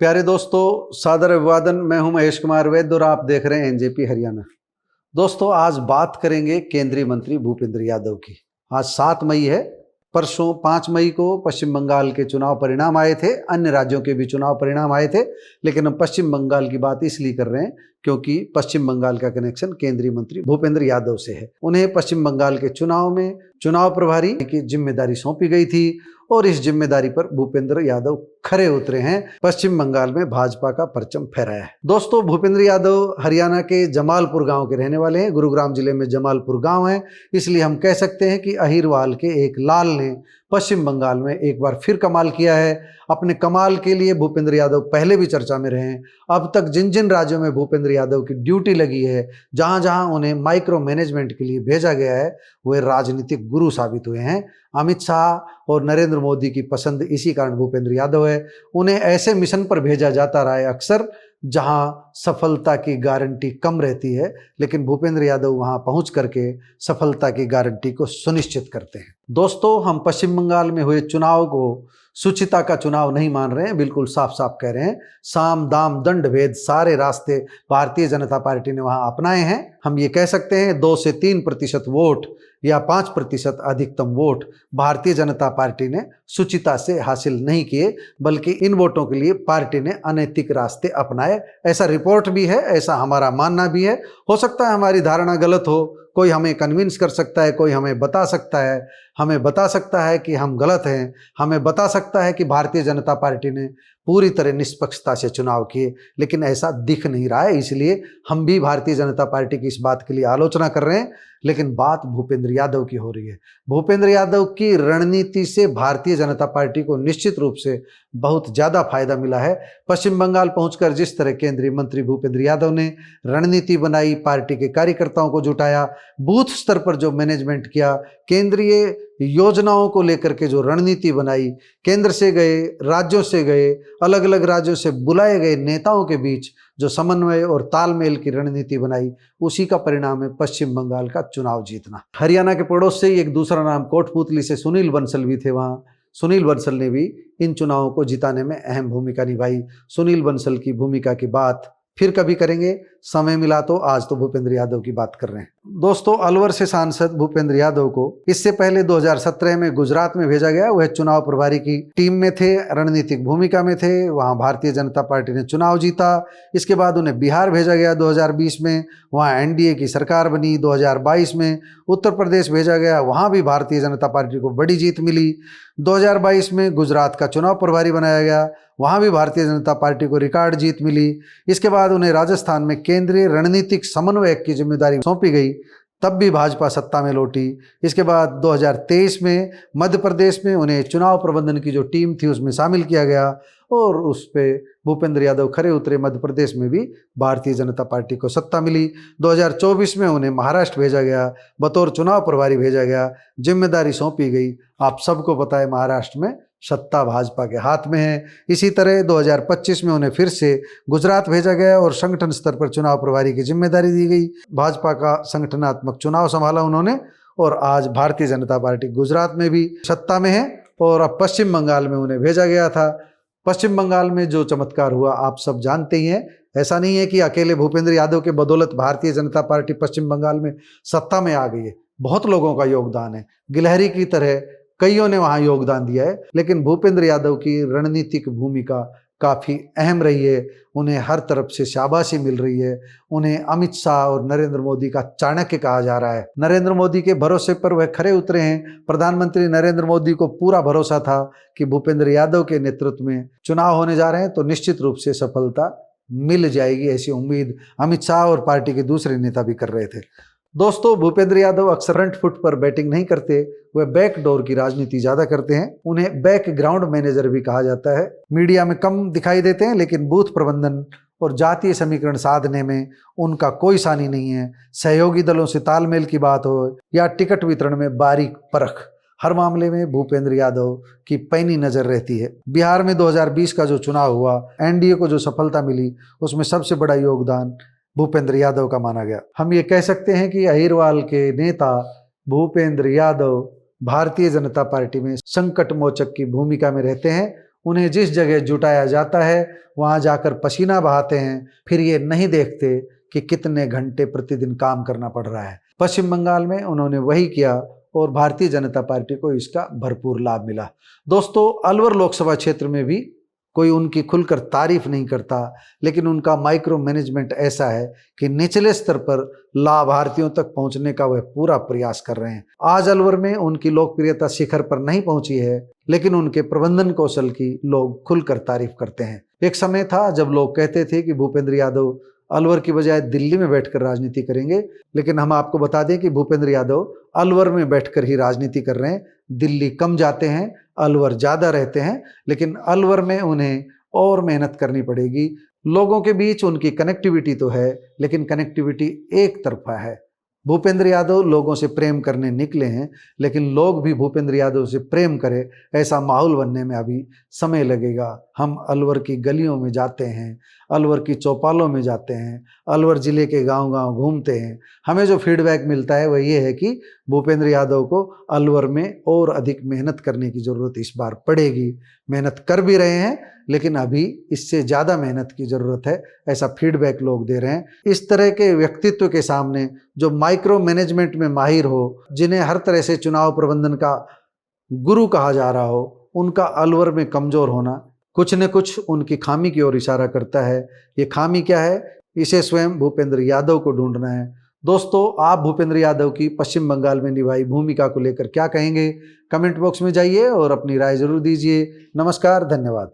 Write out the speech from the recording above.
प्यारे दोस्तों, सादर अभिवादन। मैं हूं महेश कुमार वैद्य और आप देख रहे हैं एनजेपी हरियाणा। दोस्तों, आज बात करेंगे केंद्रीय मंत्री भूपेंद्र यादव की। आज 7 मई है। परसों 5 मई को पश्चिम बंगाल के चुनाव परिणाम आए थे, अन्य राज्यों के भी चुनाव परिणाम आए थे, लेकिन हम पश्चिम बंगाल की बात इसलिए कर रहे हैं क्योंकि पश्चिम बंगाल का कनेक्शन केंद्रीय मंत्री भूपेंद्र यादव से है। उन्हें पश्चिम बंगाल के चुनाव में चुनाव प्रभारी की जिम्मेदारी सौंपी गई थी और इस जिम्मेदारी पर भूपेंद्र यादव खरे उतरे हैं। पश्चिम बंगाल में भाजपा का परचम फहराया है। दोस्तों, भूपेंद्र यादव हरियाणा के जमालपुर गांव के रहने वाले हैं। गुरुग्राम जिले में जमालपुर गांव है, इसलिए हम कह सकते हैं कि अहिरवाल के एक लाल ने पश्चिम बंगाल में एक बार फिर कमाल किया है। अपने कमाल के लिए भूपेंद्र यादव पहले भी चर्चा में रहे हैं। अब तक जिन जिन राज्यों में भूपेंद्र यादव की ड्यूटी लगी है, जहां जहां उन्हें माइक्रो मैनेजमेंट के लिए भेजा गया है, वे राजनीतिक गुरु साबित हुए हैं। अमित शाह और नरेंद्र मोदी की पसंद इसी कारण भूपेंद्र यादव है। उन्हें ऐसे मिशन पर भेजा जाता रहा है अक्सर जहां सफलता की गारंटी कम रहती है, लेकिन भूपेंद्र यादव वहां पहुंच करके सफलता की गारंटी को सुनिश्चित करते हैं। दोस्तों, हम पश्चिम बंगाल में हुए चुनाव को सुचिता का चुनाव नहीं मान रहे हैं, बिल्कुल साफ साफ कह रहे हैं। साम दाम दंड भेद सारे रास्ते भारतीय जनता पार्टी ने वहां अपनाए हैं। हम ये कह सकते हैं 2 से 3% वोट या 5% अधिकतम वोट भारतीय जनता पार्टी ने सुचिता से हासिल नहीं किए, बल्कि इन वोटों के लिए पार्टी ने अनैतिक रास्ते अपनाए। ऐसा रिपोर्ट भी है, ऐसा हमारा मानना भी है। हो सकता है हमारी धारणा गलत हो, कोई हमें कन्विंस कर सकता है, कोई हमें बता सकता है, हमें बता सकता है कि हम गलत हैं, हमें बता सकता है कि भारतीय जनता पार्टी ने पूरी तरह निष्पक्षता से चुनाव किए, लेकिन ऐसा दिख नहीं रहा है। इसलिए हम भी भारतीय जनता पार्टी की इस बात के लिए आलोचना कर रहे हैं, लेकिन बात भूपेंद्र यादव की हो रही है। भूपेंद्र यादव की रणनीति से भारतीय जनता पार्टी को निश्चित रूप से बहुत ज़्यादा फायदा मिला है। पश्चिम बंगाल पहुंचकर जिस तरह केंद्रीय मंत्री भूपेंद्र यादव ने रणनीति बनाई, पार्टी के कार्यकर्ताओं को जुटाया, बूथ स्तर पर जो मैनेजमेंट किया, केंद्रीय योजनाओं को लेकर के जो रणनीति बनाई, केंद्र से गए, राज्यों से गए, अलग अलग राज्यों से बुलाए गए नेताओं के बीच जो समन्वय और तालमेल की रणनीति बनाई, उसी का परिणाम है पश्चिम बंगाल का चुनाव जीतना। हरियाणा के पड़ोस से ही एक दूसरा नाम कोटपुतली से सुनील बंसल भी थे। वहाँ सुनील बंसल ने भी इन चुनावों को जिताने में अहम भूमिका निभाई। सुनील बंसल की भूमिका की बात फिर कभी करेंगे, समय मिला तो। आज तो भूपेंद्र यादव की बात कर रहे हैं। दोस्तों, अलवर से सांसद भूपेंद्र यादव को इससे पहले 2017 में गुजरात में भेजा गया। वह चुनाव प्रभारी की टीम में थे, रणनीतिक भूमिका में थे। वहां भारतीय जनता पार्टी ने चुनाव जीता। इसके बाद उन्हें बिहार भेजा गया 2020 में, वहां एनडीए की सरकार बनी। 2022 में उत्तर प्रदेश भेजा गया, वहां भी भारतीय जनता पार्टी को बड़ी जीत मिली। 2022 में गुजरात का चुनाव प्रभारी बनाया गया, वहां भी भारतीय जनता पार्टी को रिकॉर्ड जीत मिली। इसके बाद उन्हें राजस्थान में केंद्रीय रणनीतिक समन्वयक की जिम्मेदारी सौंपी गई, तब भी भाजपा सत्ता में लौटी। इसके बाद 2023 में मध्य प्रदेश में उन्हें चुनाव प्रबंधन की जो टीम थी उसमें शामिल किया गया और उस पे भूपेंद्र यादव खरे उतरे। मध्य प्रदेश में भी भारतीय जनता पार्टी को सत्ता मिली। 2024 में उन्हें महाराष्ट्र भेजा गया, बतौर चुनाव प्रभारी भेजा गया, जिम्मेदारी सौंपी गई। आप सबको पता है महाराष्ट्र में सत्ता भाजपा के हाथ में है। इसी तरह 2025 में उन्हें फिर से गुजरात भेजा गया और संगठन स्तर पर चुनाव प्रभारी की जिम्मेदारी दी गई। भाजपा का संगठनात्मक चुनाव संभाला उन्होंने और आज भारतीय जनता पार्टी गुजरात में भी सत्ता में है और अब पश्चिम बंगाल में उन्हें भेजा गया था। पश्चिम बंगाल में जो चमत्कार हुआ आप सब जानते ही हैं। ऐसा नहीं है कि अकेले भूपेंद्र यादव के बदौलत भारतीय जनता पार्टी पश्चिम बंगाल में सत्ता में आ गई है। बहुत लोगों का योगदान है, गिलहरी की तरह कईयों ने वहां योगदान दिया है, लेकिन भूपेंद्र यादव की रणनीतिक भूमिका काफ़ी अहम रही है। उन्हें हर तरफ से शाबाशी मिल रही है। उन्हें अमित शाह और नरेंद्र मोदी का चाणक्य कहा जा रहा है। नरेंद्र मोदी के भरोसे पर वह खरे उतरे हैं। प्रधानमंत्री नरेंद्र मोदी को पूरा भरोसा था कि भूपेंद्र यादव के नेतृत्व में चुनाव होने जा रहे हैं तो निश्चित रूप से सफलता मिल जाएगी, ऐसी उम्मीद अमित शाह और पार्टी के दूसरे नेता भी कर रहे थे। दोस्तों, भूपेंद्र यादव अक्सर फ्रंट फुट पर बैटिंग नहीं करते, वह बैकडोर की राजनीति ज्यादा करते हैं। उन्हें बैकग्राउंड मैनेजर भी कहा जाता है। मीडिया में कम दिखाई देते हैं, लेकिन बूथ प्रबंधन और जातीय समीकरण साधने में उनका कोई सानी नहीं है। सहयोगी दलों से तालमेल की बात हो या टिकट वितरण में बारीक परख, हर मामले में भूपेंद्र यादव की पैनी नजर रहती है। बिहार में 2020 का जो चुनाव हुआ, एनडीए को जो सफलता मिली, उसमें सबसे बड़ा योगदान भूपेंद्र यादव का माना गया। हम ये कह सकते हैं कि अहिरवाल के नेता भूपेंद्र यादव भारतीय जनता पार्टी में संकट मोचक की भूमिका में रहते हैं उन्हें जिस जगह जुटाया जाता है वहां जाकर पसीना बहाते हैं, फिर ये नहीं देखते कि कितने घंटे प्रतिदिन काम करना पड़ रहा है। पश्चिम बंगाल में उन्होंने वही किया और भारतीय जनता पार्टी को इसका भरपूर लाभ मिला। दोस्तों, अलवर लोकसभा क्षेत्र में भी कोई उनकी खुलकर तारीफ नहीं करता, लेकिन उनका माइक्रो मैनेजमेंट ऐसा है कि निचले स्तर पर लाभार्थियों तक पहुंचने का वह पूरा प्रयास कर रहे हैं। आज अलवर में उनकी लोकप्रियता शिखर पर नहीं पहुंची है, लेकिन उनके प्रबंधन कौशल की लोग खुलकर तारीफ करते हैं। एक समय था जब लोग कहते थे कि भूपेंद्र यादव अलवर की बजाय दिल्ली में बैठकर राजनीति करेंगे, लेकिन हम आपको बता दें कि भूपेंद्र यादव अलवर में बैठकर ही राजनीति कर रहे हैं। दिल्ली कम जाते हैं, अलवर ज़्यादा रहते हैं, लेकिन अलवर में उन्हें और मेहनत करनी पड़ेगी। लोगों के बीच उनकी कनेक्टिविटी तो है, लेकिन कनेक्टिविटी एक तरफा है। भूपेंद्र यादव लोगों से प्रेम करने निकले हैं, लेकिन लोग भी भूपेंद्र यादव से प्रेम करें ऐसा माहौल बनने में अभी समय लगेगा। हम अलवर की गलियों में जाते हैं, अलवर की चौपालों में जाते हैं, अलवर ज़िले के गांव-गांव घूमते हैं। हमें जो फीडबैक मिलता है वह ये है कि भूपेंद्र यादव को अलवर में और अधिक मेहनत करने की ज़रूरत इस बार पड़ेगी। मेहनत कर भी रहे हैं, लेकिन अभी इससे ज़्यादा मेहनत की ज़रूरत है, ऐसा फीडबैक लोग दे रहे हैं। इस तरह के व्यक्तित्व के सामने जो माइक्रो मैनेजमेंट में माहिर हो, जिन्हें हर तरह से चुनाव प्रबंधन का गुरु कहा जा रहा हो, उनका अलवर में कमज़ोर होना कुछ न कुछ उनकी खामी की ओर इशारा करता है। ये खामी क्या है, इसे स्वयं भूपेंद्र यादव को ढूंढना है। दोस्तों, आप भूपेंद्र यादव की पश्चिम बंगाल में निभाई भूमिका को लेकर क्या कहेंगे? कमेंट बॉक्स में जाइए और अपनी राय जरूर दीजिए। नमस्कार, धन्यवाद।